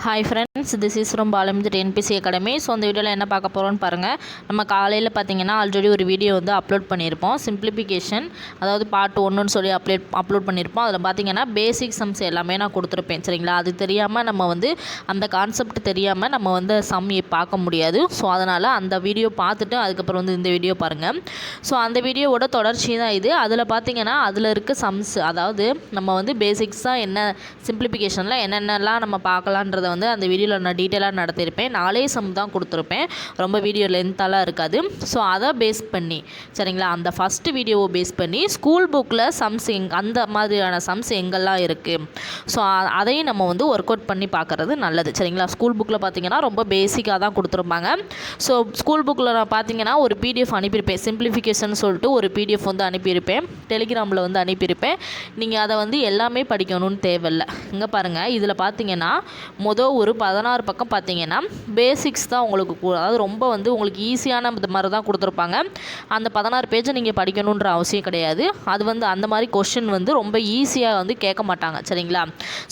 Hi friends, this is from Balamithi TNPSC academy. So அந்த வீடியோவில் என்ன பார்க்க போகிறோன்னு பாருங்கள். நம்ம காலையில் பார்த்தீங்கன்னா ஆல்ரெடி ஒரு வீடியோ வந்து அப்லோட் பண்ணியிருப்போம். சிம்பிளிஃபிகேஷன், அதாவது பார்ட் 1ன்னு சொல்லி அப்லோட் பண்ணியிருப்போம். அதில் பார்த்தீங்கன்னா பேசிக் சம்ஸ் எல்லாமே நான் கொடுத்துருப்பேன். சரிங்களா? அது தெரியாமல் நம்ம வந்து அந்த கான்செப்ட் தெரியாமல் நம்ம வந்து சம் பார்க்க முடியாது. ஸோ அதனால் அந்த வீடியோ பார்த்துட்டு அதுக்கப்புறம் வந்து இந்த வீடியோ பாருங்கள். ஸோ அந்த வீடியோவோட தொடர்ச்சி தான் இது. அதில் பார்த்தீங்கன்னா அதில் இருக்க சம்ஸ், அதாவது நம்ம வந்து பேசிக்ஸாக என்ன சிம்பிளிஃபிகேஷனில் என்னென்னலாம் நம்ம பார்க்கலான்றத வந்து அந்த வீடியோவில் நான் டீட்டெயிலாக நடத்தியிருப்பேன். 4 சம் தான் கொடுத்துருப்பேன், ரொம்ப வீடியோ லென்த்தாலாம் இருக்காது. ஸோ அதை பேஸ் பண்ணி, சரிங்களா, அந்த ஃபஸ்ட்டு வீடியோவை பேஸ் பண்ணி ஸ்கூல் புக்கில் சம்ஸ் அந்த மாதிரியான சம்ஸ் எங்கெல்லாம் இருக்குது, ஸோ அதையும் நம்ம வந்து ஒர்க் அவுட் பண்ணி பார்க்குறது நல்லது. சரிங்களா? ஸ்கூல் புக்கில் பார்த்தீங்கன்னா ரொம்ப பேசிக்காக தான் கொடுத்துருப்பாங்க. ஸோ ஸ்கூல் புக்கில் நான் பார்த்தீங்கன்னா ஒரு பிடிஎஃப் அனுப்பியிருப்பேன், சிம்பிளிஃபிகேஷன் சொல்லிட்டு ஒரு பிடிஎஃப் வந்து அனுப்பியிருப்பேன், டெலிகிராமில் வந்து அனுப்பியிருப்பேன். நீங்கள் அதை வந்து எல்லாமே படிக்கணும்னு தேவையில்லை. இங்கே பாருங்கள், இதில் பார்த்தீங்கன்னா ஒரு 16 பக்கம் பார்த்தீங்கன்னா பேசிக்ஸ் தான் உங்களுக்கு, அதாவது ரொம்ப வந்து உங்களுக்கு ஈஸியான இந்த மாதிரி தான் கொடுத்துருப்பாங்க. அந்த 16 பேஜை நீங்கள் படிக்கணுன்ற அவசியம் கிடையாது. அது வந்து அந்த மாதிரி கொஷின் வந்து ரொம்ப ஈஸியாக வந்து கேட்க மாட்டாங்க. சரிங்களா?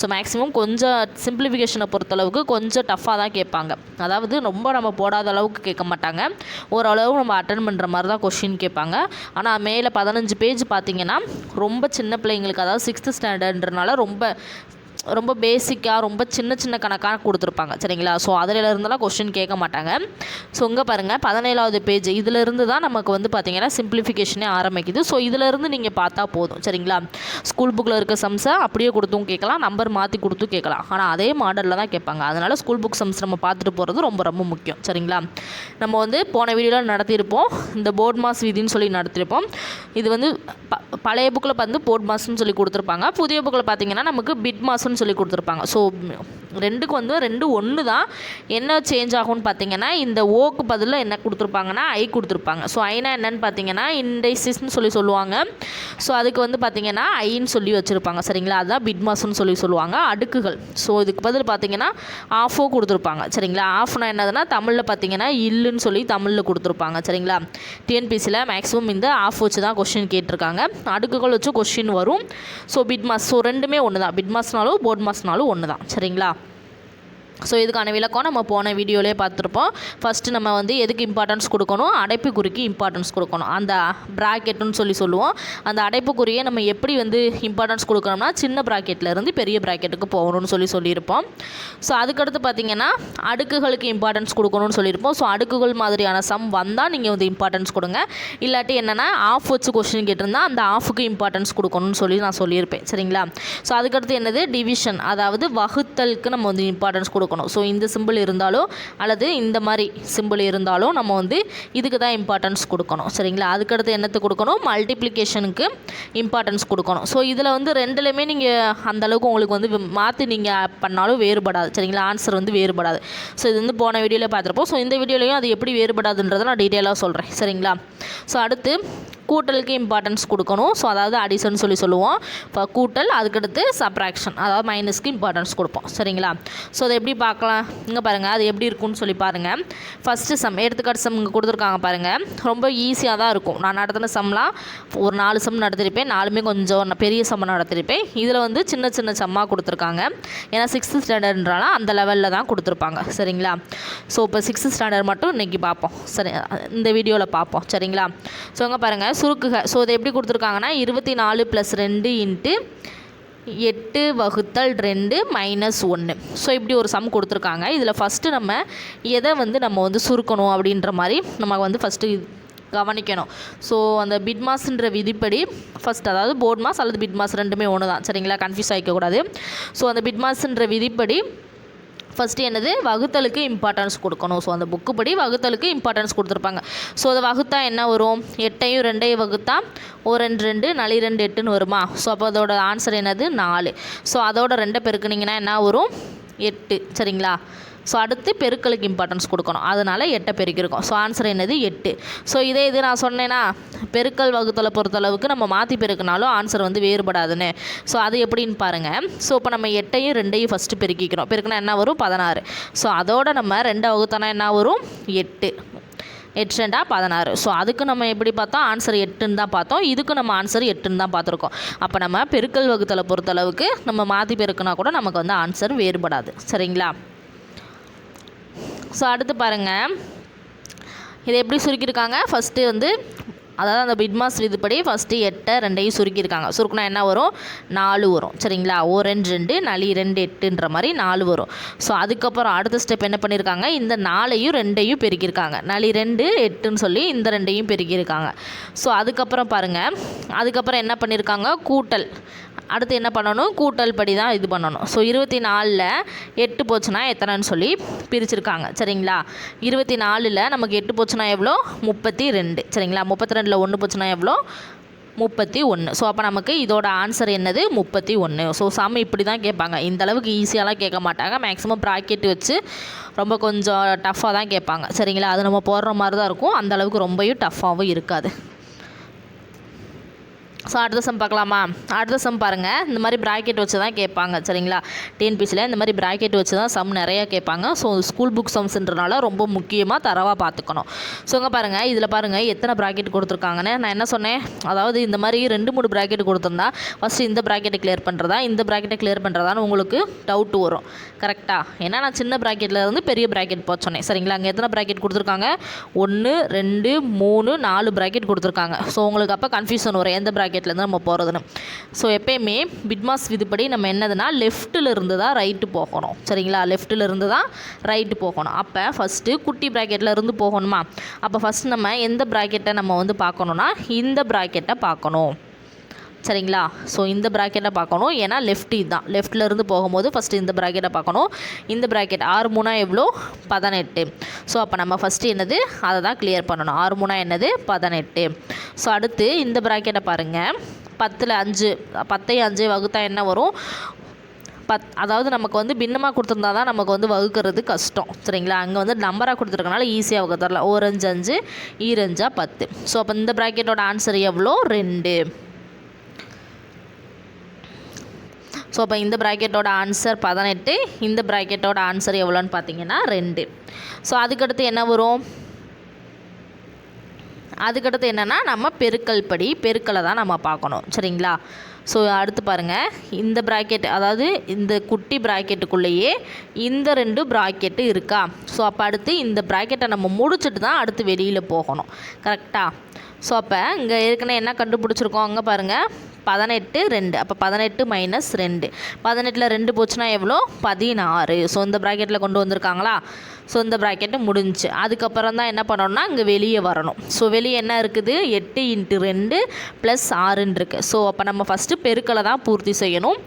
ஸோ மேக்ஸிமம் கொஞ்சம் சிம்பிளிஃபிகேஷனை பொறுத்தளவுக்கு கொஞ்சம் டஃப்பாக தான் கேட்பாங்க. அதாவது ரொம்ப நம்ம போடாத அளவுக்கு கேட்க மாட்டாங்க, ஓரளவு நம்ம அட்டன் பண்ணுற மாதிரி தான் கொஷின் கேட்பாங்க. ஆனால் மேலே 15 பேஜ் பார்த்தீங்கன்னா ரொம்ப சின்ன பிள்ளைங்களுக்கு, அதாவது 6th ஸ்டாண்டர்ட்ன்றனால ரொம்ப பேசிக்காக ரொம்ப சின்ன சின்ன கணக்காக கொடுத்துருப்பாங்க. சரிங்களா? ஸோ அதில் இருந்தெல்லாம் கொஸ்டின் கேட்க மாட்டாங்க. ஸோ இங்கே பாருங்கள், 17வது பேஜ், இதிலிருந்து தான் நமக்கு வந்து பார்த்திங்கன்னா சிம்பிளிஃபிகேஷனே ஆரம்பிக்குது. ஸோ இதிலிருந்து நீங்கள் பார்த்தா போதும். சரிங்களா? ஸ்கூல் புக்கில் இருக்க சம்ஸை அப்படியே கொடுத்தும் கேட்கலாம், நம்பர் மாற்றி கொடுத்தும் கேட்கலாம். ஆனால் அதே மாடலில் தான் கேட்பாங்க. அதனால் ஸ்கூல் புக் சம்ஸ் நம்ம பார்த்துட்டு போகிறது ரொம்ப ரொம்ப முக்கியம். சரிங்களா? நம்ம வந்து போன வீடியோவில் நடத்தியிருப்போம், இந்த போர்ட் மாஸ் விதின்னு சொல்லி நடத்தியிருப்போம். இது வந்து பழைய புக்கில் வந்து போர்ட் மாஸ்ன்னு சொல்லி கொடுத்துருப்பாங்க. புதிய புக்கில் பார்த்திங்கன்னா நமக்கு பிட் மாஸ் சொல்லி கொடுத்துருப்பாங்க. ஸோ ரெண்டுக்கு வந்து ரெண்டு ஒன்று தான். என்ன சேஞ்ச் ஆகும்னு பார்த்தீங்கன்னா, இந்த ஓக்கு பதிலில் என்ன கொடுத்துருப்பாங்கன்னா ஐ கொடுத்துருப்பாங்க. ஸோ ஐனா என்னன்னு பார்த்தீங்கன்னா இண்டைசிஸ்ன்னு சொல்லுவாங்க. ஸோ அதுக்கு வந்து பார்த்தீங்கன்னா ஐன்னு சொல்லி வச்சுருப்பாங்க. சரிங்களா? அதுதான் பிட் மாஸ்ன்னு சொல்லுவாங்க. அடுக்குகள், ஸோ இதுக்கு பதில் பார்த்தீங்கன்னா ஆஃபோ கொடுத்துருப்பாங்க. சரிங்களா? ஆஃப்னா என்னதுன்னா தமிழில் பார்த்தீங்கன்னா இல்லுன்னு சொல்லி தமிழில் கொடுத்துருப்பாங்க. சரிங்களா? டிஎன்பிசியில் மேக்ஸிமம் இந்த ஆஃப் வச்சு தான் கொஸ்டின் கேட்டிருக்காங்க. அடுக்குகள் வச்சு கொஸ்டின் வரும். ஸோ பிட் மாஸ், ஸோ ரெண்டுமே ஒன்று தான். பிட் மாஸ்னாலும் போர்ட் மாஸ்னாலும் ஒன்று தான். சரிங்களா? ஸோ இதுக்கான விளக்கம் நம்ம போன வீடியோலேயே பார்த்துருப்போம். ஃபஸ்ட்டு நம்ம வந்து எதுக்கு இம்பார்ட்டன்ஸ் கொடுக்கணும், அடைப்புக்குறிக்கு இம்பார்ட்டன்ஸ் கொடுக்கணும். அந்த ப்ராக்கெட்டுன்னு சொல்லுவோம். அந்த அடைப்புக்குறியை நம்ம எப்படி வந்து இம்பார்ட்டன்ஸ் கொடுக்கணும்னா சின்ன ப்ராக்கெட்லேருந்து பெரிய ப்ராக்கெட்டுக்கு போகணும்னு சொல்லியிருப்போம். ஸோ அதுக்கடுத்து பார்த்திங்கன்னா அடுக்குகளுக்கு இம்பார்ட்டன்ஸ் கொடுக்கணும்னு சொல்லியிருப்போம். ஸோ அடுக்குகள் மாதிரியான சம் வந்தால் நீங்கள் வந்து இம்பார்ட்டன்ஸ் கொடுங்க. இல்லாட்டி என்னென்னா ஆஃப் வச்சு கொஸ்டின் கேட்டிருந்தால் அந்த ஆஃபுக்கு இம்பார்ட்டன்ஸ் கொடுக்கணும்னு சொல்லி நான் சொல்லியிருப்பேன். சரிங்களா? ஸோ அதுக்கடுத்து என்னது, டிவிஷன், அதாவது வகுத்தலுக்கு நம்ம வந்து இம்பார்ட்டன்ஸ் கொடுக்கணும். ஸோ இந்த சிம்பிள் இருந்தாலோ அல்லது இந்த மாதிரி சிம்பிள் இருந்தாலும் நம்ம வந்து இதுக்கு தான் இம்பார்ட்டன்ஸ் கொடுக்கணும். சரிங்களா? அதுக்கடுத்து என்னத்துக்கு கொடுக்கணும், மல்டிப்ளிகேஷனுக்கு இம்பார்ட்டன்ஸ் கொடுக்கணும். ஸோ இதில் வந்து ரெண்டுலேயுமே நீங்கள் அந்தளவுக்கு உங்களுக்கு வந்து மாற்றி நீங்கள் பண்ணாலும் வேறுபடாது. சரிங்களா? ஆன்சர் வந்து வேறுபடாது. ஸோ இது வந்து போன வீடியோவில் பார்த்துருப்போம். ஸோ இந்த வீடியோலையும் அது எப்படி வேறுபடாதுன்றதை நான் டீட்டெயிலாக சொல்கிறேன். சரிங்களா? ஸோ அடுத்து கூட்டலுக்கு இம்பார்ட்டன்ஸ் கொடுக்கணும். ஸோ அதாவது அடிஷன் சொல்லுவோம். இப்போ கூட்டல், அதுக்கடுத்து சப்ராக்ஷன், அதாவது மைனஸ்க்கு இம்பார்ட்டன்ஸ் கொடுப்போம். சரிங்களா? ஸோ அதை எப்படி பார்க்கலாம், இங்கே பாருங்கள், அது எப்படி இருக்குன்னு சொல்லி பாருங்கள். ஃபஸ்ட்டு சம், எடுத்துக்காட்டு சம் இங்கே கொடுத்துருக்காங்க பாருங்கள். ரொம்ப ஈஸியாக தான் இருக்கும். நான் நடத்தின சம்லாம் ஒரு 4 சம் நடத்திருப்பேன். 4மே கொஞ்சம் பெரிய சம் நடத்திருப்பேன். இதில் வந்து சின்ன சின்ன சம்மாக கொடுத்துருக்காங்க. ஏன்னா 6th ஸ்டாண்டர்ட்ன்றால அந்த லெவலில் தான் கொடுத்துருப்பாங்க. சரிங்களா? ஸோ இப்போ 6th ஸ்டாண்டர்ட் மட்டும் இன்றைக்கி பார்ப்போம். சரி, இந்த வீடியோவில் பார்ப்போம். சரிங்களா? ஸோ இங்கே பாருங்கள், சுருக்குக. ஸோ இதை எப்படி கொடுத்துருக்காங்கன்னா 24 + 2 × 8 / 2 - 1. ஸோ இப்படி ஒரு சம் கொடுத்துருக்காங்க. இதில் ஃபஸ்ட்டு நம்ம எதை வந்து நம்ம வந்து சுருக்கணும் அப்படின்ற மாதிரி நம்ம வந்து ஃபஸ்ட்டு கவனிக்கணும். ஸோ அந்த பிட் மாஸ்ன்ற விதிப்படி ஃபஸ்ட், அதாவது போர்ட் மாஸ் அல்லது பிட் மாஸ் ரெண்டுமே ஒன்று தான். சரிங்களா? கன்ஃபியூஸ் ஆகிக்கக்கூடாது. ஸோ அந்த பிட் மாஸ்ன்ற விதிப்படி ஃபஸ்ட்டு என்னது, வகுத்தலுக்கு இம்பார்ட்டன்ஸ் கொடுக்கணும். ஸோ அந்த புக்கு படி வகுத்தலுக்கு இம்பார்ட்டன்ஸ் கொடுத்துருப்பாங்க. ஸோ அதை வகுத்தா என்ன வரும், 8ஐயும் 2ஐயும் வகுத்தா 1 2 2 4 2 8ன்னு வருமா? ஸோ அப்போ அதோட ஆன்சர் என்னது, 4. ஸோ அதோட 2 பெருக்குனிங்கன்னா என்ன வரும், 8. சரிங்களா? ஸோ அடுத்து பெருக்களுக்கு இம்பார்ட்டன்ஸ் கொடுக்கணும். அதனால் 8 பெருக்கிருக்கோம். ஸோ ஆன்சர் என்னது, 8. ஸோ இது நான் சொன்னேன்னா பெருக்கல் வகுத்தலை பொறுத்தளவுக்கு நம்ம மாற்றி பெருக்கினாலும் ஆன்சர் வந்து வேறுபடாதுன்னு. ஸோ அது எப்படின்னு பாருங்கள். ஸோ இப்போ நம்ம 8ஐயும் 2ஐயும் ஃபஸ்ட்டு பெருக்கிக்கிறோம். பெருக்கினா என்ன வரும், 16. ஸோ அதோட நம்ம 2 வகுத்தனா என்ன வரும், 8. 8 2 16. ஸோ அதுக்கு நம்ம எப்படி பார்த்தோம், ஆன்சர் 8ன்னு தான் பார்த்தோம். இதுக்கு நம்ம ஆன்சர் 8ன்னு தான் பார்த்துருக்கோம். அப்போ நம்ம பெருக்கல் வகுத்தலை பொறுத்தளவுக்கு நம்ம மாற்றி பெருக்கினா கூட நமக்கு வந்து ஆன்சர் வேறுபடாது. சரிங்களா? ஸோ அடுத்து பாருங்கள், இதை எப்படி சுருக்கியிருக்காங்க. ஃபஸ்ட்டு வந்து அதாவது அந்த பிட்மாஸ் விதிப்படி ஃபஸ்ட்டு 8 2 சுருக்கியிருக்காங்க. சுருக்குனா என்ன வரும், 4 வரும். சரிங்களா, 1 2 2 4 2 8ன்ற மாதிரி 4 வரும். ஸோ அதுக்கப்புறம் அடுத்த ஸ்டெப் என்ன பண்ணியிருக்காங்க, இந்த 4ஐயும் 2ஐயும் பெருக்கியிருக்காங்க. 4 2 8ன்னு சொல்லி இந்த 2ஐயும் பெருக்கியிருக்காங்க. ஸோ அதுக்கப்புறம் பாருங்கள், அதுக்கப்புறம் என்ன பண்ணியிருக்காங்க, கூட்டல். அடுத்து என்ன பண்ணணும், கூட்டல் படி தான் இது பண்ணணும். ஸோ 24ல் 8 போச்சுன்னா எத்தனைன்னு சொல்லி பிரிச்சுருக்காங்க. சரிங்களா, 24ல் நமக்கு 8 போச்சுன்னா எவ்வளோ, 32. சரிங்களா, 32ல் 1 போச்சுன்னா எவ்வளோ, 31. ஸோ அப்போ நமக்கு இதோட ஆன்சர் என்னது, 31. ஸோ சம் இப்படி தான் கேட்பாங்க. இந்த அளவுக்கு ஈஸியாலாம் கேட்க மாட்டாங்க. மேக்ஸிமம் ப்ராக்கெட் வச்சு ரொம்ப கொஞ்சம் டஃப்பாக தான் கேட்பாங்க. சரிங்களா, அது நம்ம போடுற மாதிரி தான் இருக்கும். அந்த அளவுக்கு ரொம்பவும் டஃப்பாகவும் இருக்காது. ஸோ அடுத்த சம் பார்க்கலாமா. அடுத்த சம் பாருங்கள், இந்த மாதிரி ப்ராக்கெட் வச்சு தான் கேட்பாங்க. சரிங்களா, டிஎன்பிசியில் இந்த மாதிரி ப்ராக்கெட் வச்சு தான் சம் நிறையா கேட்பாங்க. ஸோ ஸ்கூல் புக் சம்ஸ்ன்றனால ரொம்ப முக்கியமாக தரவாக பார்த்துக்கணும். ஸோ இங்கே பாருங்கள், இதில் பாருங்கள் எத்தனை ப்ராக்கெட் கொடுத்துருக்காங்கன்னு. நான் என்ன சொன்னேன், அதாவது இந்த மாதிரி 2 3 ப்ராக்கெட் கொடுத்துருந்தா ஃபஸ்ட்டு இந்த ப்ராக்கெட்டை கிளியர் பண்ணுறதா இந்த ப்ராக்கெட்டை கிளியர் பண்ணுறதான்னு உங்களுக்கு டவுட் வரும். கரெக்டாக, ஏன்னா நான் சின்ன ப்ராக்கெட்டில் இருந்து பெரிய ப்ராக்கெட் போக சொன்னேன். சரிங்களா, அங்கே எத்தனை ப்ராக்கெட் கொடுத்துருக்காங்க, 1 2 3 4 ப்ராக்கெட் கொடுத்துருக்காங்க. ஸோ உங்களுக்கு அப்போ கன்ஃபியூஷன் வரும் எந்த ப்ராக்கெட்லேருந்து நம்ம போகிறதுன்னு. ஸோ எப்பயுமே பிட்மாஸ் விதிப்படி நம்ம என்னதுன்னா லெஃப்ட்டில் இருந்து தான் ரைட்டு போகணும். சரிங்களா, லெஃப்ட்டில் இருந்து தான் ரைட்டு போகணும். அப்போ ஃபஸ்ட்டு குட்டி ப்ராக்கெட்டில் இருந்து போகணுமா. அப்போ ஃபஸ்ட் நம்ம எந்த ப்ராக்கெட்டை நம்ம வந்து பார்க்கணுன்னா இந்த ப்ராக்கெட்டை பார்க்கணும். சரிங்களா, ஸோ இந்த ப்ராக்கெட்டை பார்க்கணும். ஏன்னா லெஃப்ட் இதுதான், லெஃப்ட்டில் இருந்து போகும்போது ஃபஸ்ட்டு இந்த ப்ராக்கெட்டை பார்க்கணும். இந்த ப்ராக்கெட் 6 3 எவ்வளோ, 18. ஸோ அப்போ நம்ம ஃபஸ்ட்டு என்னது அதை தான் கிளியர் பண்ணணும். 6 3 என்னது, 18. ஸோ அடுத்து இந்த ப்ராக்கெட்டை பாருங்கள், 10ல் 5 10ஐயும் 5 வகுத்தா என்ன வரும், அதாவது நமக்கு வந்து பின்னமாக கொடுத்துருந்தா தான் நமக்கு வந்து வகுக்கிறது கஷ்டம். சரிங்களா, அங்கே வந்து நம்பராக கொடுத்துருக்கனால ஈஸியாக வகுத்தரலாம். 1 5 5 2 5 10. ஸோ அப்போ இந்த ப்ராக்கெட்டோட ஆன்சர் எவ்வளோ, 2. ஸோ அப்போ இந்த ப்ராக்கெட்டோட ஆன்சர் 18, இந்த ப்ராக்கெட்டோட ஆன்சர் எவ்வளோன்னு பார்த்தீங்கன்னா 2. ஸோ அதுக்கடுத்து என்ன வரும், அதுக்கடுத்து என்னென்னா நம்ம பெருக்கல் படி பெருக்கலை தான் நம்ம பார்க்கணும். சரிங்களா, ஸோ அடுத்து பாருங்கள், இந்த ப்ராக்கெட் அதாவது இந்த குட்டி ப்ராக்கெட்டுக்குள்ளேயே இந்த 2 ப்ராக்கெட்டு இருக்கா. ஸோ அப்போ அடுத்து இந்த ப்ராக்கெட்டை நம்ம முடிச்சுட்டு தான் அடுத்து வெளியில் போகணும். கரெக்டாக. ஸோ அப்போ இங்கே ஏற்கனவே என்ன கண்டுபிடிச்சிருக்கோம், அங்கே பாருங்கள் 18 2. அப்போ 18 - 2. 18ல் 2 போச்சுன்னா எவ்வளோ, 16. ஸோ இந்த ப்ராக்கெட்டில் கொண்டு வந்திருக்காங்களா. ஸோ இந்த ப்ராக்கெட்டு முடிஞ்சு அதுக்கப்புறம் தான் என்ன பண்ணணும்னா இங்கே வெளியே வரணும். ஸோ வெளியே என்ன இருக்குது, 8 × 2 + 6ன்னு இருக்குது. ஸோ அப்போ நம்ம ஃபஸ்ட்டு பெருக்கலை தான் பூர்த்தி செய்யணும்.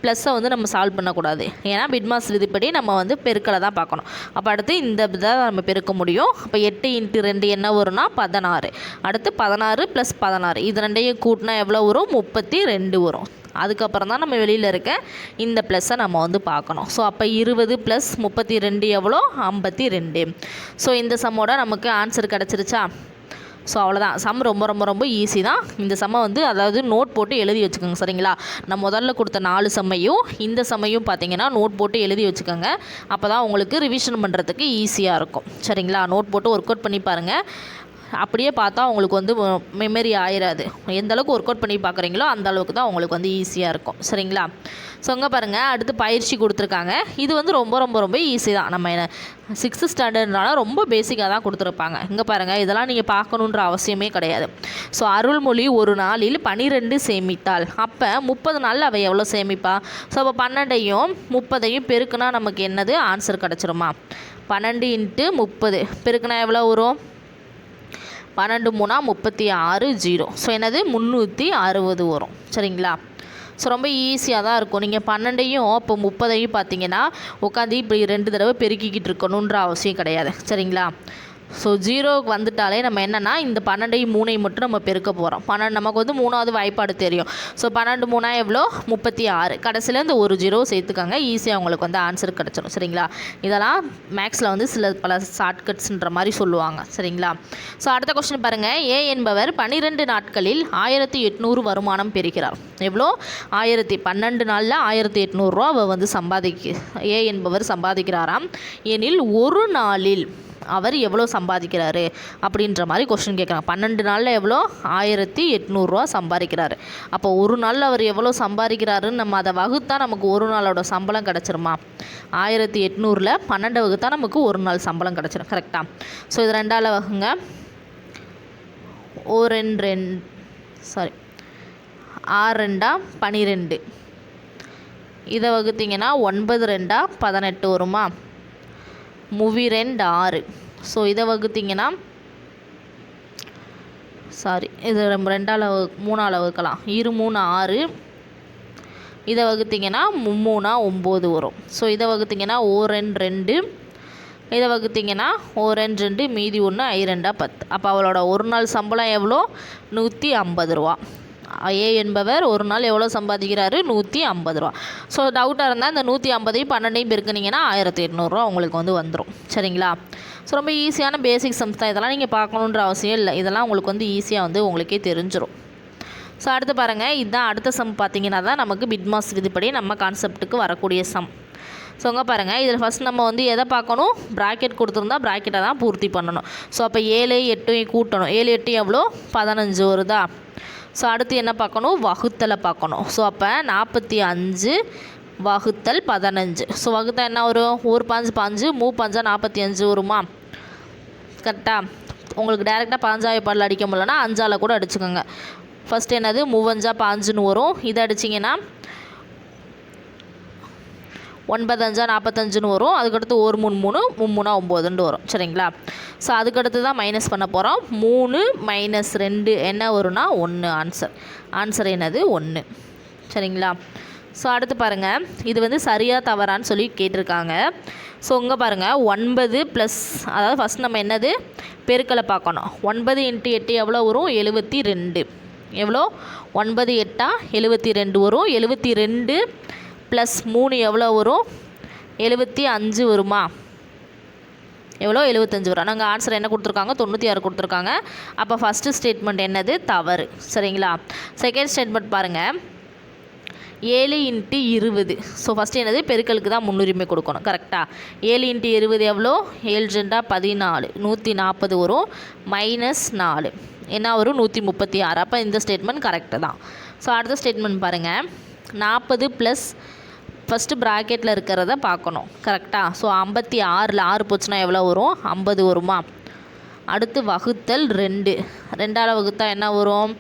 ப்ளஸ்ஸை வந்து நம்ம சால்வ் பண்ணக்கூடாது. ஏன்னா பிட்மாஸ் விதிப்படி நம்ம வந்து பெருக்கலை தான் பார்க்கணும். அப்போ அடுத்து இந்த இதை நம்ம பெருக்க முடியும். அப்போ 8 × 2 என்ன வரும்னா 16. அடுத்து 16 + 16 இது 2ஐயும் கூட்டினா எவ்வளோ வரும், 32 வரும். அதுக்கப்புறம் தான் நம்ம வெளியில் இருக்க இந்த ப்ளஸ்ஸை நம்ம வந்து பார்க்கணும். ஸோ அப்போ 20 + 32 எவ்வளோ, 52. ஸோ இந்த சம்மோட நமக்கு ஆன்சர் கிடச்சிருச்சா. ஸோ அவ்வளோதான், சம் ரொம்ப ரொம்ப ரொம்ப ஈஸி தான். இந்த சம்மை வந்து அதாவது நோட் போட்டு எழுதி வச்சுக்கோங்க. சரிங்களா, நான் முதல்ல கொடுத்த 4 சம்மையும் இந்த சம்மையும் பார்த்தீங்கன்னா நோட் போட்டு எழுதி வச்சுக்கோங்க. அப்போ தான் உங்களுக்கு ரிவிஷன் பண்ணுறதுக்கு ஈஸியாக இருக்கும். சரிங்களா, நோட் போட்டு ஒர்க் அவுட் பண்ணி பாருங்கள். அப்படியே பார்த்தா உங்களுக்கு வந்து மெமரி ஆயிடாது. எந்த அளவுக்கு ஒர்க் அவுட் பண்ணி பார்க்குறீங்களோ அந்த அளவுக்கு தான் உங்களுக்கு வந்து ஈஸியாக இருக்கும். சரிங்களா, ஸோ இங்கே பாருங்கள், அடுத்து பயிற்சி கொடுத்துருக்காங்க. இது வந்து ரொம்ப ரொம்ப ரொம்ப ஈஸி தான். நம்ம 6th ஸ்டாண்டர்ட்னால ரொம்ப பேசிக்காக தான் கொடுத்துருப்பாங்க. இங்கே பாருங்கள், இதெல்லாம் நீங்கள் பார்க்கணுன்ற அவசியமே கிடையாது. ஸோ அருள்மொழி ஒரு நாளில் 12 சேமித்தாள். அப்போ 30 நாளில் அவள் எவ்வளோ சேமிப்பா. ஸோ அப்போ 12ஐயும் 30ஐயும் பெருக்குனா நமக்கு என்னது ஆன்சர் கிடச்சிருமா. 12 × 30 பெருக்குனா எவ்வளோ வரும், 12 3 36 0. ஸோ என்னது 360 வரும். சரிங்களா, ஸோ ரொம்ப ஈஸியாக தான் இருக்கும். நீங்கள் 12ஐயும் இப்போ 30ஐயும் பார்த்தீங்கன்னா உட்காந்து இப்படி 2 தடவை பெருக்கிக்கிட்டு இருக்கணுன்ற அவசியம் கிடையாது. சரிங்களா, ஸோ 0க்கு வந்துட்டாலே நம்ம என்னென்னா இந்த 12ஐயும் 3ஐயும் மட்டும் நம்ம பெருக்க போகிறோம். 12 நமக்கு வந்து 3வது வாய்ப்பாடு தெரியும். ஸோ 12 3 எவ்வளோ, 36. கடைசியில் இந்த ஒரு 0 சேர்த்துக்காங்க. ஈஸியாக உங்களுக்கு வந்து ஆன்சர் கிடச்சிடும். சரிங்களா, இதெல்லாம் மேக்ஸில் வந்து சில பல ஷார்ட்கட்ஸ்ன்ற மாதிரி சொல்லுவாங்க. சரிங்களா, ஸோ அடுத்த கொஸ்டின் பாருங்கள். ஏ என்பவர் 12 நாட்களில் 1800 வருமானம் பெறுகிறார். எவ்வளோ, 12 நாளில் 1800 ரூபா அவர் வந்து ஏ என்பவர் சம்பாதிக்கிறாராம். எனில் ஒரு நாளில் அவர் எவ்வளோ சம்பாதிக்கிறாரு அப்படின்ற மாதிரி கொஸ்டின் கேட்குறாங்க. 12 நாளில் எவ்வளோ? 1800 சம்பாதிக்கிறாரு. அப்போ ஒரு நாளில் அவர் எவ்வளோ சம்பாதிக்கிறாருன்னு நம்ம அதை வகுத்தா நமக்கு ஒரு நாளோட சம்பளம் கிடச்சிருமா? 1800ல் 12 வகுத்தா நமக்கு ஒரு நாள் சம்பளம் கிடச்சிரும். கரெக்டாக? ஸோ இது 2ஆல் வகுங்க. 6 2 12. இதை வகுத்திங்கன்னா 9 2 18 வருமா? 3 2 6. ஸோ இதை வகுத்திங்கன்னா இது 2ஆல் 3ஆல் வகுக்கலாம். 2 3 6. இதை வகுத்திங்கன்னா 3 9 வரும். ஸோ இதை வகுத்திங்கன்னா 1 2. இதை வகுத்திங்கன்னா 1 2 மீதி 1 2 10. அப்போ அவளோட ஒரு நாள் சம்பளம் எவ்வளோ? 150 ரூபா. ஏ என்பவர் ஒரு நாள் எவ்வளோ சம்பாதிக்கிறாரு? 150 ரூபா. ஸோ டவுட்டாக இருந்தால் இந்த 150ஐயும் 12ஐயும் பெருக்குனிங்கன்னா 1800 உங்களுக்கு வந்துடும். சரிங்களா? ஸோ ரொம்ப ஈஸியான பேசிக் சம்ஸ் தான். இதெல்லாம் நீங்கள் பார்க்கணுன்ற அவசியம் இல்லை. இதெல்லாம் உங்களுக்கு ஈஸியாக உங்களுக்கே தெரிஞ்சிடும். ஸோ அடுத்து பாருங்கள், இதுதான் அடுத்த சம். பார்த்தீங்கன்னா தான் நமக்கு பிட்மாஸ் விதிப்படி நம்ம கான்செப்ட்டுக்கு வரக்கூடிய சம். ஸோ அங்கே பாருங்கள், இதில் ஃபஸ்ட் நம்ம எதை பார்க்கணும்? ப்ராக்கெட் கொடுத்துருந்தா ப்ராக்கெட்டை தான் பூர்த்தி பண்ணணும். ஸோ அப்போ 7 8 கூட்டணும். 7 8 எவ்வளோ? 15 வருதா? ஸோ அடுத்து என்ன பார்க்கணும்? வகுத்தலை பார்க்கணும். ஸோ அப்போ 45 வகுத்தல் 15. ஸோ வகுத்தா என்ன வரும்? 1 5 5 3 5 45 வருமா? கரெக்டாக? உங்களுக்கு டேரெக்டாக 5 பாடல் அடிக்க முடியலன்னா 5ஆல் கூட அடிச்சுக்கோங்க. ஃபஸ்ட்டு என்னது? 3 5 5ன்னு வரும். இதை அடிச்சிங்கன்னா 9 5 45ன்னு வரும். அதுக்கடுத்து 1 3 3 3 9ன்னு வரும். சரிங்களா? ஸோ அதுக்கடுத்து தான் மைனஸ் பண்ண போகிறோம். 3 - 2 என்ன வரும்னா 1. ஆன்சர் என்னது? 1. சரிங்களா? ஸோ அடுத்து பாருங்கள், இது சரியாக தவறான்னு சொல்லி கேட்டிருக்காங்க. ஸோ இங்கே பாருங்கள், 9 ப்ளஸ், அதாவது ஃபஸ்ட் நம்ம என்னது? பெருக்கலை பார்க்கணும். 9 × 8 எவ்வளோ வரும்? 72. எவ்வளோ? 9 8 72 வரும். 72 ப்ளஸ் 3 எவ்வளோ வரும்? 75 வருமா? எவ்வளோ? 75 வரும். நாங்கள் ஆன்சர் என்ன கொடுத்துருக்காங்க? 96 கொடுத்துருக்காங்க. அப்போ ஃபஸ்ட்டு ஸ்டேட்மெண்ட் என்னது? தவறு. சரிங்களா? செகண்ட் ஸ்டேட்மெண்ட் பாருங்கள், 7 × 20. ஸோ ஃபஸ்ட்டு என்னது? பெருக்கலுக்கு தான் முன்னுரிமை கொடுக்கணும். கரெக்டாக? 7 × 20 எவ்வளோ? 7 2 14. 140 வரும். -4 என்ன வரும்? 136. அப்போ இந்த ஸ்டேட்மெண்ட் கரெக்டு தான். ஸோ அடுத்த ஸ்டேட்மெண்ட் பாருங்கள், 40 ப்ளஸ் ஃபஸ்ட்டு ப்ராக்கெட்டில் இருக்கிறத பார்க்கணும். கரெக்டாக? ஸோ 56ல் 6 போச்சுன்னா எவ்வளோ வரும்? 50 வருமா? அடுத்து வகுத்தல் 2. 2ஆல் வகுத்தா என்ன வரும்?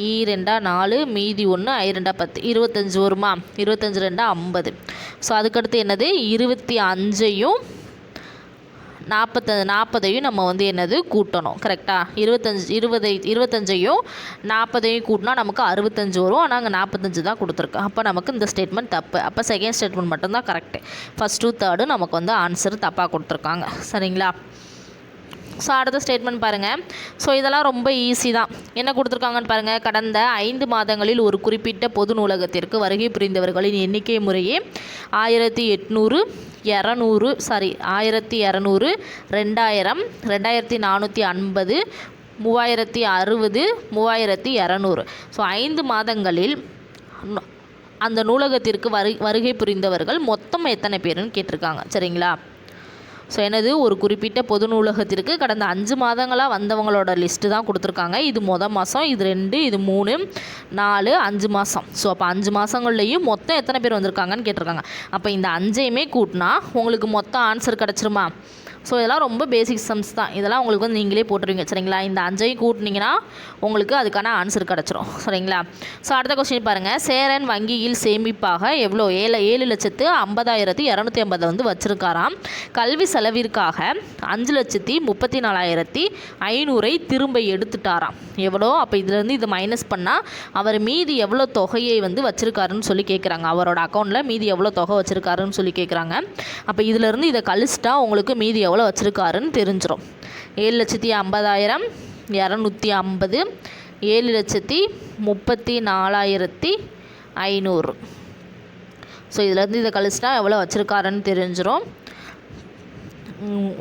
2 4 மீதி 1 2 10 25 வருமா? 25 2 50. ஸோ அதுக்கடுத்து என்னது? 25ஐயும் 40ஐயும் நம்ம என்னது? கூட்டணும். கரெக்டாக? 25ஐயும் 40ஐயும் கூட்டினா நமக்கு 65 வரும். ஆனால் அங்கே 45 தான் கொடுத்துருக்கு. அப்போ நமக்கு இந்த ஸ்டேட்மெண்ட் தப்பு. அப்போ செகண்ட் ஸ்டேட்மெண்ட் மட்டும்தான் கரெக்டு. ஃபஸ்ட்டு தேர்டு நமக்கு ஆன்சர் தப்பாக கொடுத்துருக்காங்க. சரிங்களா? ஸோ அடுத்த ஸ்டேட்மெண்ட் பாருங்கள். ஸோ இதெல்லாம் ரொம்ப ஈஸி தான். என்ன கொடுத்துருக்காங்கன்னு பாருங்கள், கடந்த 5 மாதங்களில் ஒரு குறிப்பிட்ட பொது நூலகத்திற்கு வருகை புரிந்தவர்களின் எண்ணிக்கை முறையே 1800 200 1200 2000 2450 3060 3200. ஸோ 5 மாதங்களில் அந்த நூலகத்திற்கு வருகை புரிந்தவர்கள் மொத்தம் எத்தனை பேருன்னு கேட்டிருக்காங்க. சரிங்களா? ஸோ என்னது? ஒரு குறிப்பிட்ட பொது நூலகத்திற்கு கடந்த 5 மாதங்களாக வந்தவங்களோட லிஸ்ட்டு தான் கொடுத்துருக்காங்க. இது மொதல் மாதம், இது 2, இது 3 4 5 மாதம். ஸோ அப்போ 5 மாதங்கள்லேயும் மொத்தம் எத்தனை பேர் வந்திருக்காங்கன்னு கேட்டிருக்காங்க. அப்போ இந்த 5ஐயுமே கூட்டினா உங்களுக்கு மொத்தம் ஆன்சர் கிடச்சிருமா? ஸோ இதெல்லாம் ரொம்ப பேசிக் சம்ஸ் தான். இதெல்லாம் உங்களுக்கு நீங்களே போட்டுருவீங்க. சரிங்களா? இந்த 5ஐயும் கூட்டினீங்கன்னா உங்களுக்கு அதுக்கான ஆன்சர் கிடச்சிரும். சரிங்களா? ஸோ அடுத்த கொஸ்டின் பாருங்கள், சேரன் வங்கியில் சேமிப்பாக எவ்வளோ? 7,50,250 வச்சுருக்காராம். கல்வி செலவிற்காக 5,34,500 திரும்ப எடுத்துட்டாராம். எவ்வளோ? அப்போ இதுலேருந்து இது மைனஸ் பண்ணால் அவர் மீதி எவ்வளோ தொகையை வச்சுருக்காருன்னு சொல்லி கேட்குறாங்க. அவரோட அக்கௌண்ட்டில் மீதி எவ்வளோ தொகை வச்சுருக்காருன்னு சொல்லி கேட்குறாங்க. அப்போ இதிலேருந்து இதை கழிச்சிட்டா உங்களுக்கு மீதி எவ்வளோ வச்சுருக்காருன்னு தெரிஞ்சிடும். 7,50,250 7,34,500. ஸோ இதிலேருந்து இதை கழிச்சிட்டா எவ்வளோ வச்சுருக்காருன்னு தெரிஞ்சிடும்.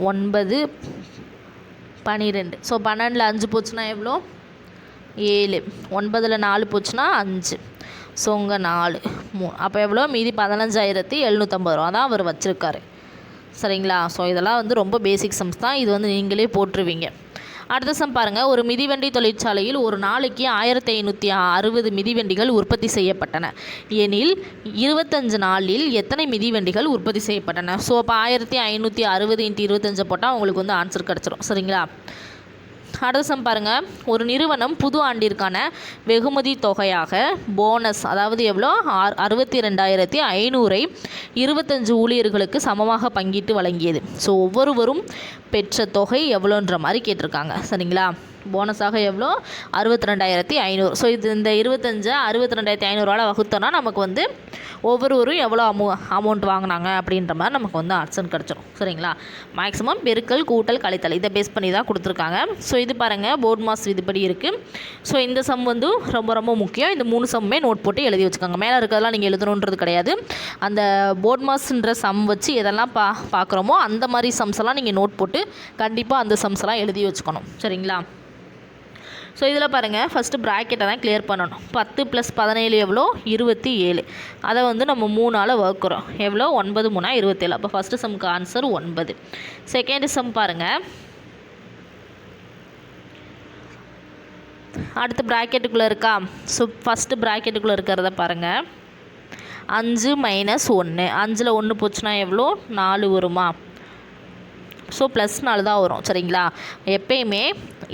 9 12. ஸோ 12ல் 5 போச்சுன்னா எவ்வளோ? 7. 9ல் 4 போச்சுன்னா 5. ஸோ உங்கள் 4 3. அப்போ எவ்வளோ? மீதி 15,750 ரூபா தான் அவர் வச்சுருக்காரு. சரிங்களா. ஸோ இதெல்லாம் வந்து ரொம்ப பேசிக் சம்ஸ் தான், இது வந்து நீங்களே போட்டுருவீங்க. அடுத்த சம் பாருங்கள். ஒரு மிதிவண்டி தொழிற்சாலையில் ஒரு நாளைக்கு 1560 மிதிவண்டிகள் உற்பத்தி செய்யப்பட்டன எனில் 25 நாளில் எத்தனை மிதிவண்டிகள் உற்பத்தி செய்யப்பட்டன? ஸோ அப்போ 1560 × 25 போட்டால் உங்களுக்கு வந்து ஆன்சர் கிடச்சிரும். சரிங்களா. அடுத்த சம் பாருங்கள். ஒரு நிறுவனம் புது ஆண்டிற்கான வெகுமதி தொகையாக போனஸ், அதாவது எவ்வளோ, 62,500 25 ஊழியர்களுக்கு சமமாக பங்கிட்டு வழங்கியது. ஸோ ஒவ்வொருவரும் பெற்ற தொகை எவ்வளோன்ற மாதிரி கேட்டிருக்காங்க. சரிங்களா. போனஸாக எவ்வளோ, 62,500. ஸோ இது இந்த 25 62,500 வகுத்தோன்னா நமக்கு வந்து ஒவ்வொருவரும் எவ்வளோ அமௌண்ட் வாங்கினாங்க அப்படின்ற மாதிரி நமக்கு வந்து ஆன்சர் கிடச்சிரும். சரிங்களா. மேக்ஸிமம் பெருக்கல் கூட்டல் கழித்தல் இதை பேஸ் பண்ணி தான் கொடுத்துருக்காங்க. ஸோ இது பாருங்கள் போர்ட் மாஸ் விதிப்படி இருக்குது. ஸோ இந்த சம் வந்து ரொம்ப ரொம்ப முக்கியம். இந்த 3 சம்மே நோட் போட்டு எழுதி வச்சுக்கோங்க. மேலே இருக்கிறதெல்லாம் நீங்கள் எழுதணுன்றது கிடையாது. அந்த போர்ட் மாஸ்ன்ற சம் வச்சு எதெல்லாம் பார்க்குறோமோ அந்த மாதிரி சம்ஸ் எல்லாம் நீங்கள் நோட் போட்டு கண்டிப்பாக அந்த சம்ஸ் எல்லாம் எழுதி வச்சுக்கணும். சரிங்களா. ஸோ இதில் பாருங்கள், ஃபஸ்ட்டு ப்ராக்கெட்டை தான் கிளியர் பண்ணணும். 10 + 17 எவ்வளோ, 27. அதை வந்து நம்ம 3ஆல் வகுக்கிறோம். எவ்வளோ, 9 × 3 = 27. அப்போ ஃபஸ்ட்டு சம்முக்கு ஆன்சர் 9. செகண்ட் சம் பாருங்கள். அடுத்து ப்ராக்கெட்டுக்குள்ளே இருக்கா. ஸோ ஃபஸ்ட்டு ப்ராக்கெட்டுக்குள்ளே இருக்கிறத பாருங்கள். 5 - 1. 5ல் 1 போச்சுன்னா எவ்வளோ, 4 வருமா. ஸோ +4 தான் வரும். சரிங்களா. எப்பயுமே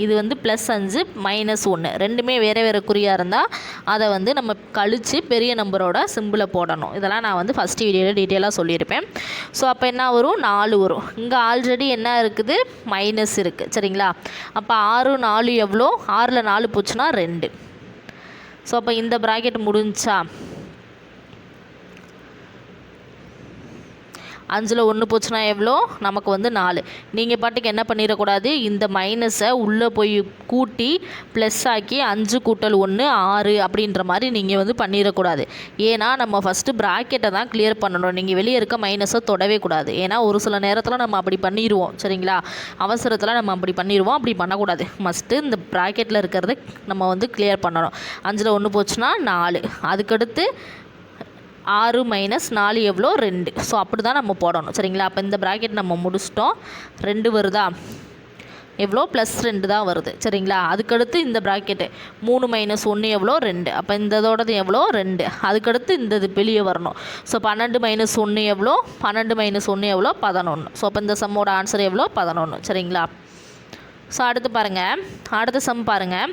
இது வந்து +5 -1 ரெண்டுமே வேறு வேறு குறியாக இருந்தால் அதை வந்து நம்ம கழித்து பெரிய நம்பரோட சிம்பிளை போடணும். இதெல்லாம் நான் வந்து ஃபஸ்ட்டு வீடியோவில் டீட்டெயிலாக சொல்லியிருப்பேன். ஸோ அப்போ என்ன வரும், 4 வரும். இங்கே ஆல்ரெடி என்ன இருக்குது, மைனஸ் இருக்குது. சரிங்களா. அப்போ 6 4 எவ்வளோ, 6ல் 4 போச்சுன்னா 2. ஸோ அப்போ இந்த ப்ராக்கெட் முடிஞ்சா. 5ல் 1 போச்சுன்னா எவ்வளோ, நமக்கு வந்து 4. நீங்கள் பாட்டுக்கு என்ன பண்ணிடக்கூடாது, இந்த மைனஸை உள்ளே போய் கூட்டி ப்ளஸ் ஆக்கி 5 + 1 6 அப்படின்ற மாதிரி நீங்கள் வந்து பண்ணிடக்கூடாது. ஏன்னா நம்ம ஃபஸ்ட்டு ப்ராக்கெட்டை தான் கிளியர் பண்ணணும். நீங்கள் வெளியே இருக்க மைனஸை தொடவே கூடாது. ஏன்னா ஒரு சில நேரத்தில் நம்ம அப்படி பண்ணிடுவோம். சரிங்களா. அவசரத்தில் நம்ம அப்படி பண்ணிடுவோம். அப்படி பண்ணக்கூடாது. மஸ்ட்டு இந்த ப்ராக்கெட்டில் இருக்கிறத நம்ம வந்து கிளியர் பண்ணணும். 5ல் 1 போச்சுன்னா 4. அதுக்கடுத்து 6 - 4 எவ்வளோ, 2. ஸோ அப்படி தான் நம்ம போடணும். சரிங்களா. அப்போ இந்த ப்ராக்கெட் நம்ம முடிச்சிட்டோம். 2 வருதா, எவ்வளோ, +2 தான் வருது. சரிங்களா. அதுக்கடுத்து இந்த ப்ராக்கெட்டு 3 - 1 எவ்வளோ, 2. அப்போ இந்த இதோடது எவ்வளோ, 2. அதுக்கடுத்து இந்த இது வெளியே வரணும். ஸோ 12 - 1 எவ்வளோ, 12 - 1 எவ்வளோ, 11. ஸோ அப்போ இந்த சம்மோட ஆன்சர் எவ்வளோ, 11. சரிங்களா. ஸோ அடுத்து பாருங்கள். அடுத்த சம் பாருங்கள்.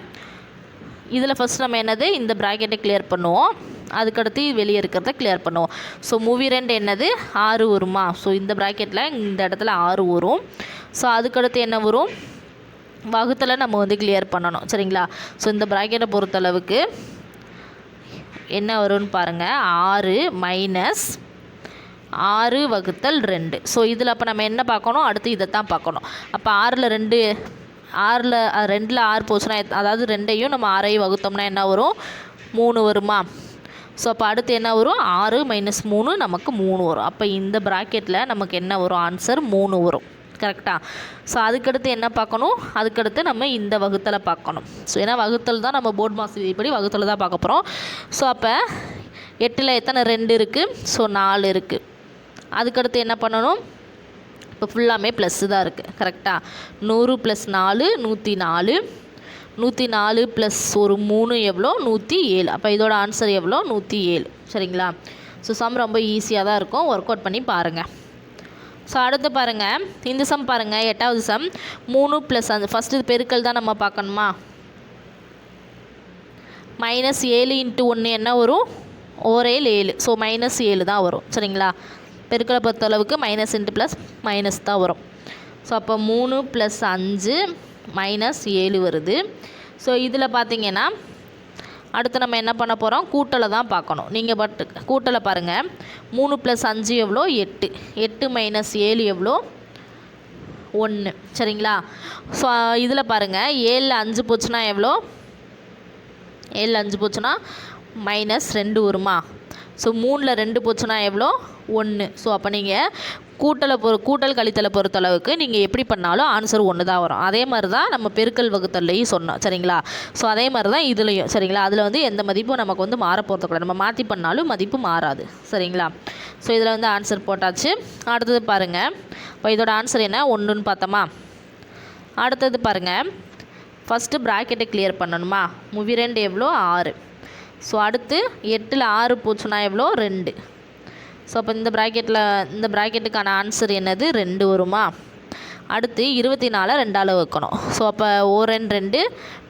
இதில் ஃபஸ்ட் நம்ம என்னது, இந்த ப்ராக்கெட்டை கிளியர் பண்ணுவோம். அதுக்கடுத்து வெளியே இருக்கிறத கிளியர் பண்ணுவோம். ஸோ மூவி 2 என்னது, 6 வருமா. ஸோ இந்த ப்ராக்கெட்டில் இந்த இடத்துல 6 வரும். ஸோ அதுக்கடுத்து என்ன வரும், வகுத்தில் நம்ம வந்து கிளியர் பண்ணணும். சரிங்களா. ஸோ இந்த ப்ராக்கெட்டை பொறுத்தளவுக்கு என்ன வரும்னு பாருங்கள். 6 - 6 / 2. ஸோ இதில் அப்போ நம்ம என்ன பார்க்கணும், அடுத்து இதை தான் பார்க்கணும். அப்போ 6ல் 2 2ல் 6 போச்சுன்னா, அதாவது 2ஐயும் நம்ம 6ஐயும் வகுத்தோம்னா என்ன வரும், 3 வருமா. ஸோ அப்போ அடுத்து என்ன வரும், 6 - 3 நமக்கு 3 வரும். அப்போ இந்த ப்ராக்கெட்டில் நமக்கு என்ன வரும், ஆன்சர் 3 வரும். கரெக்டாக. ஸோ அதுக்கடுத்து என்ன பார்க்கணும், அதுக்கடுத்து நம்ம இந்த வகுத்தலை பார்க்கணும். ஸோ ஏன்னா வகுத்தல் தான் நம்ம போர்ட் மாஸ் விதிப்படி வகுத்தலை தான் பார்க்க போகிறோம். ஸோ அப்போ 8ல் எத்தனை 2 இருக்குது, ஸோ 4 இருக்குது. அதுக்கடுத்து என்ன பண்ணணும், இப்போ ஃபுல்லாமே ப்ளஸ்ஸு தான் இருக்குது. கரெக்டாக. 100 + 4 104. 104 + ஒரு 3 எவ்வளோ, 107. அப்போ இதோட ஆன்சர் எவ்வளோ, 107. சரிங்களா. ஸோ சம் ரொம்ப ஈஸியாக தான் இருக்கும். ஒர்க் அவுட் பண்ணி பாருங்கள். ஸோ அடுத்து பாருங்கள். இந்த சம் பாருங்கள். 8வது சம். 3 + 5. ஃபஸ்ட்டு பெருக்கல் தான் நம்ம பார்க்கணுமா. -7 × 1 என்ன வரும், ஓரேல் 7. ஸோ -7 தான் வரும். சரிங்களா. பெருக்கலை பொறுத்தளவுக்கு மைனஸ் இன்ட்டு ப்ளஸ் மைனஸ் தான் வரும். ஸோ அப்போ 3 + 5 -7 வருது. ஸோ இதில் பார்த்தீங்கன்னா அடுத்து நம்ம என்ன பண்ண போகிறோம், கூட்டலை தான் பார்க்கணும். நீங்கள் கூட்டலை பாருங்கள். 3 + 5 எவ்வளோ, 8. 8 - 7 எவ்வளோ, 1. சரிங்களா. ஸோ இதில் பாருங்கள். 7ல் 5 போச்சுன்னா எவ்வளோ, 7ல் 5 போச்சுன்னா -2 வருமா. ஸோ 3ல் 2 போச்சுன்னா எவ்வளோ, 1. ஸோ அப்போ நீங்கள் கூட்டல் கழித்தலை பொறுத்தளவுக்கு நீங்கள் எப்படி பண்ணாலும் ஆன்சர் ஒன்று தான் வரும். அதே மாதிரி தான் நம்ம பெருக்கல் வகுத்தல்லையும் சொன்னோம் சரிங்களா. ஸோ அதே மாதிரி தான் இதுலேயும் சரிங்களா. அதில் வந்து எந்த மதிப்பும் நமக்கு வந்து மாற போகிறதுக்கூடாது, நம்ம மாற்றி பண்ணாலும் மதிப்பு மாறாது சரிங்களா. ஸோ இதில் வந்து ஆன்சர் போட்டாச்சு. அடுத்தது பாருங்கள், இப்போ இதோட ஆன்சர் என்ன 1ன்னு பார்த்தோமா. அடுத்தது பாருங்கள், ஃபஸ்ட்டு ப்ராக்கெட்டை கிளியர் பண்ணணுமா. 2 எவ்வளோ 6. ஸோ அடுத்து 8ல் 6 போச்சுன்னா எவ்வளோ 2. ஸோ அப்போ இந்த ப்ராக்கெட்டுக்கான ஆன்சர் என்னது 2 வருமா. அடுத்து 24 2ஆல் வைக்கணும். ஸோ அப்போ 2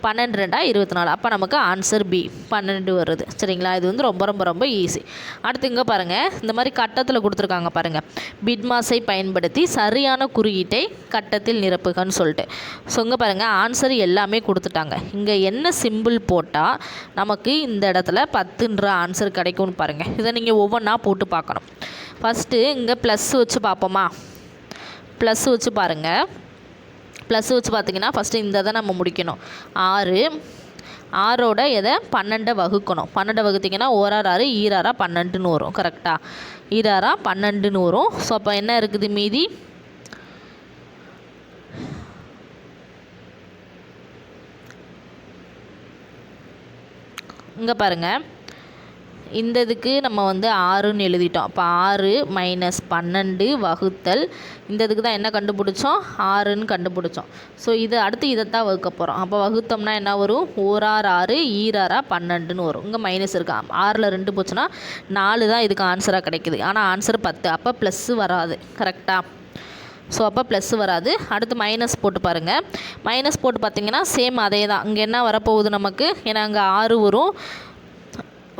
12 2 24. அப்போ நமக்கு ஆன்சர் பி 12 வருது சரிங்களா. இது வந்து ரொம்ப ரொம்ப ரொம்ப ஈஸி. அடுத்து இங்கே பாருங்கள், இந்த மாதிரி கட்டத்தில் கொடுத்துருக்காங்க பாருங்கள், பிட்மாஸை பயன்படுத்தி சரியான குறியீட்டை கட்டத்தில் நிரப்புகன்னு சொல்லிட்டு. ஸோ இங்கே பாருங்கள், ஆன்சர் எல்லாமே கொடுத்துட்டாங்க. இங்கே என்ன சிம்பிள் போட்டால் நமக்கு இந்த இடத்துல 10ன்ற ஆன்சர் கிடைக்கும்னு பாருங்கள். இதை நீங்கள் ஒவ்வொன்றா போட்டு பார்க்கணும். ஃபஸ்ட்டு இங்கே ப்ளஸ் வச்சு பார்ப்போமா. ப்ளஸ் வச்சு பாருங்கள். ப்ளஸ் வச்சு பார்த்திங்கன்னா ஃபஸ்ட்டு இந்த இதை நம்ம முடிக்கணும். 6ஓட எதை 12 வகுக்கணும். 12 வகுத்திங்கன்னா 1 6 ஈராரா 12ன்னு வரும் கரெக்டாக. ஈராரா 12ன்னு வரும். ஸோ அப்போ என்ன இருக்குது மீதி இங்கே பாருங்கள், இந்த இதுக்கு நம்ம வந்து 6ன்னு எழுதிட்டோம். அப்போ 6 - 12 வகுத்தல் இந்த இதுக்கு தான் என்ன கண்டுபிடிச்சோம் 6ன்னு கண்டுபிடிச்சோம். ஸோ இது அடுத்து இதைத்தான் வகுக்க போகிறோம். அப்போ வகுத்தோம்னா என்ன வரும் 1 6 6 ஈராரா 12ன்னு வரும். இங்கே மைனஸ் இருக்கா, 6ல் 2 போச்சுன்னா 4 தான் இதுக்கு ஆன்சராக கிடைக்குது. ஆனால் ஆன்சர் 10. அப்போ ப்ளஸ்ஸு வராது கரெக்டாக. ஸோ அப்போ ப்ளஸ் வராது. அடுத்து மைனஸ் போட்டு பாருங்கள். மைனஸ் போட்டு பார்த்திங்கன்னா சேம் அதே தான். இங்கே என்ன வரப்போகுது நமக்கு, ஏன்னா அங்கே 6 வரும்,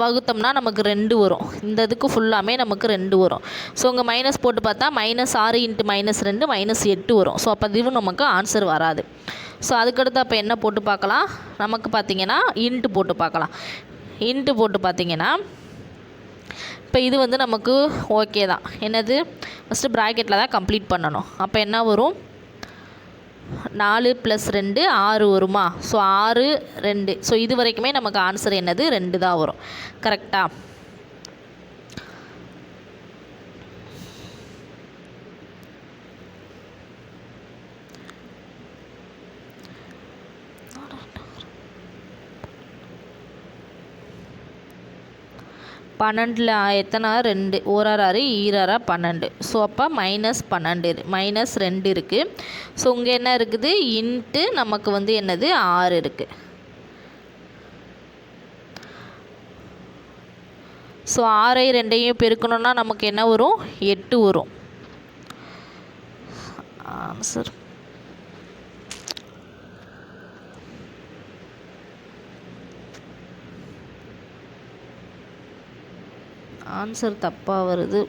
வகுத்தோம்னா நமக்கு 2 வரும். இந்த இதுக்கு ஃபுல்லாமே நமக்கு 2 வரும். ஸோ இங்கே மைனஸ் போட்டு பார்த்தா -6 × -2 -8 வரும். ஸோ அப்போ இதுவும் நமக்கு ஆன்சர் வராது. ஸோ அதுக்கடுத்து அப்போ என்ன போட்டு பார்க்கலாம், நமக்கு பார்த்திங்கன்னா இன்ட்டு போட்டு பார்க்கலாம். இன்ட்டு போட்டு பார்த்திங்கன்னா இப்போ இது வந்து நமக்கு ஓகே தான். என்னது ஃபஸ்ட்டு ப்ராக்கெட்டில் தான் கம்ப்ளீட் பண்ணணும். அப்போ என்ன வரும் 4 + 2 6 வருமா. ஸோ 6 2. ஸோ இது வரைக்குமே நமக்கு ஆன்சர் என்னது 2 தான் வரும் கரெக்டாக. பன்னெண்டில் எத்தனை 2 1 6 ஈராரா 12. ஸோ அப்போ -12 -2 இருக்குது. ஸோ இங்கே என்ன இருக்குது இன்ட்டு நமக்கு வந்து என்னது 6 இருக்குது. ஸோ 6ஐ 2ஐயும் பெருக்கணும்னா நமக்கு என்ன வரும் 8 வரும் ஆன்சர். ஆன்சர் தப்பாக வருது.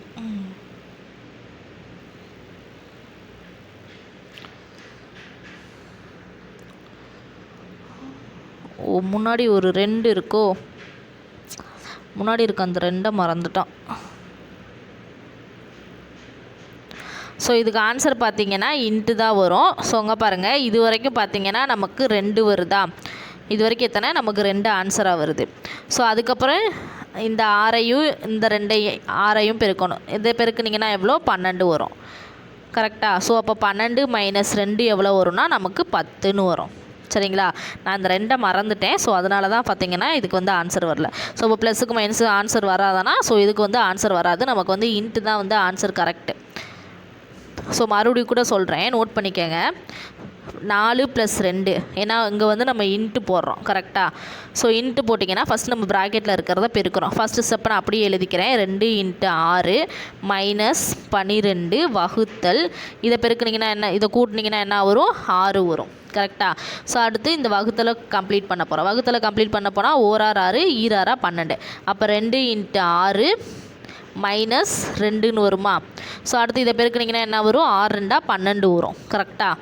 ஓ முன்னாடி ஒரு 2 இருக்கோ, முன்னாடி இருக்க அந்த 2ஐ மறந்துட்டோம். ஸோ இதுக்கு ஆன்சர் பார்த்திங்கன்னா இன்ட்டு தான் வரும். ஸோ அங்கே பாருங்கள், இது வரைக்கும் பார்த்திங்கன்னா நமக்கு 2 வருதா. இது வரைக்கும் எத்தனை நமக்கு 2 ஆன்சராக வருது. ஸோ அதுக்கப்புறம் இந்த 6ஐயும் இந்த 6ஐயும் பெருக்கணும். இதை பெருக்குனிங்கன்னா எவ்வளோ 12 வரும் கரெக்டாக. ஸோ அப்போ 12 - 2 எவ்வளோ வரும்னா நமக்கு 10ன்னு வரும் சரிங்களா. நான் இந்த 2ஐ மறந்துட்டேன். ஸோ அதனால தான் பார்த்திங்கன்னா இதுக்கு வந்து ஆன்சர் வரல. ஸோ இப்போ ப்ளஸுக்கு மைனஸு ஆன்சர் வராதானா. ஸோ இதுக்கு வந்து ஆன்சர் வராது, நமக்கு வந்து இன்ட்டு தான் வந்து ஆன்சர் கரெக்டு. ஸோ மறுபடியும் கூட சொல்கிறேன், நோட் பண்ணிக்கோங்க. 4 + 2 ஏன்னா இங்கே வந்து நம்ம இன்ட்டு போடுறோம் கரெக்டாக. ஸோ இன்ட்டு போட்டிங்கன்னா ஃபஸ்ட் நம்ம ப்ராக்கெட்டில் இருக்கிறத பெருக்கிறோம். ஃபஸ்ட்டு ஸ்டெப்பை நான் அப்படியே எழுதிக்கிறேன். 2 × 6 - 12 வகுத்தல் இதை பெருக்குனிங்கன்னா என்ன, இதை கூட்டினிங்கன்னா என்ன வரும் 6 வரும் கரெக்டாக. ஸோ அடுத்து இந்த வகுத்தலை கம்ப்ளீட் பண்ண போகிறோம். வகுத்தலை கம்ப்ளீட் பண்ண போனால் 1 6 6 ஈராரா 12. அப்போ 2 × 6 - 2ன்னு வருமா. ஸோ அடுத்து இதை பெருக்குனிங்கன்னா என்ன வரும் 6 2 12 வரும் கரெக்டாக.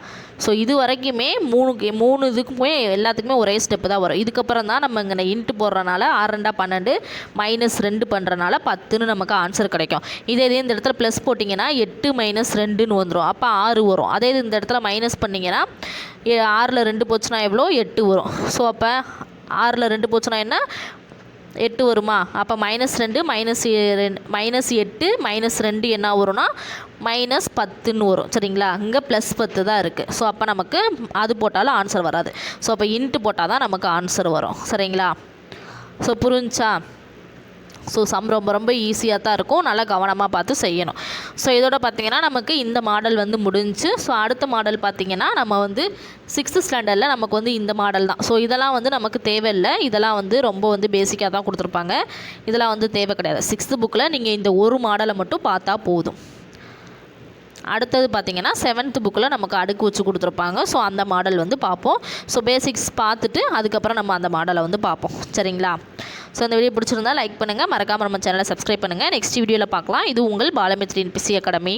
ஸோ இது வரைக்குமே 3 இதுக்குமே எல்லாத்துக்குமே ஒரே ஸ்டெப்பு தான் வரும். இதுக்கப்புறம் தான் நம்ம இங்கே இன்ட்டு போடுறனால 6 2 12 -2 பண்ணுறனால 10ன்னு நமக்கு ஆன்சர் கிடைக்கும். இதே இந்த இடத்துல ப்ளஸ் போட்டிங்கன்னா 8 - 2ன்னு வந்துடும். அப்போ 6 வரும். அதே இந்த இடத்துல மைனஸ் பண்ணிங்கன்னா 6ல் 2 போச்சுன்னா எவ்வளோ 8 வரும். ஸோ அப்போ 6ல் 2 போச்சுன்னா என்ன 8 வருமா? அப்போ -2 -8 -2 என்ன வரும்னா -10ன்னு வரும். சரிங்களா? இங்கே +10 தான் இருக்குது. ஸோ அப்போ நமக்கு அது போட்டாலும் ஆன்சர் வராது. ஸோ அப்போ இன்ட்டு போட்டால் தான் நமக்கு ஆன்சர் வரும். சரிங்களா? ஸோ புரிஞ்சா? ஸோ ரொம்ப ரொம்ப ஈஸியாக தான் இருக்கும். நல்லா கவனமாக பார்த்து செய்யணும். ஸோ இதோட பார்த்திங்கன்னா நமக்கு இந்த மாடல் வந்து முடிஞ்சு. ஸோ அடுத்த மாடல் பார்த்திங்கன்னா நம்ம வந்து 6th ஸ்டாண்டர்டில் நமக்கு வந்து இந்த மாடல் தான். ஸோ இதெல்லாம் வந்து நமக்கு தேவையில்லை. இதெல்லாம் வந்து ரொம்ப வந்து பேசிக்காக தான் கொடுத்துருப்பாங்க. இதெல்லாம் வந்து தேவை கிடையாது. 6th புக்கில் நீங்கள் இந்த ஒரு மாடலை மட்டும் பார்த்தா போதும். அடுத்தது பார்த்திங்கன்னா 7th புக்கில் நமக்கு அடுக்கு வச்சு கொடுத்துருப்பாங்க. ஸோ அந்த மாடல் வந்து பார்ப்போம். ஸோ பேசிக்ஸ் பார்த்துட்டு அதுக்கப்புறம் நம்ம அந்த மாடலை வந்து பார்ப்போம். சரிங்களா? ஸோ இந்த வீடியோ பிடிச்சிருந்தா லைக் பண்ணுங்கள். மறக்காமல் நம்ம சேனலை சப்ஸ்கிரைப் பண்ணுங்கள். நெக்ஸ்ட் வீடியோவில் பார்க்கலாம். இது உங்கள் பாலமித்ரி NPC அகாடமி.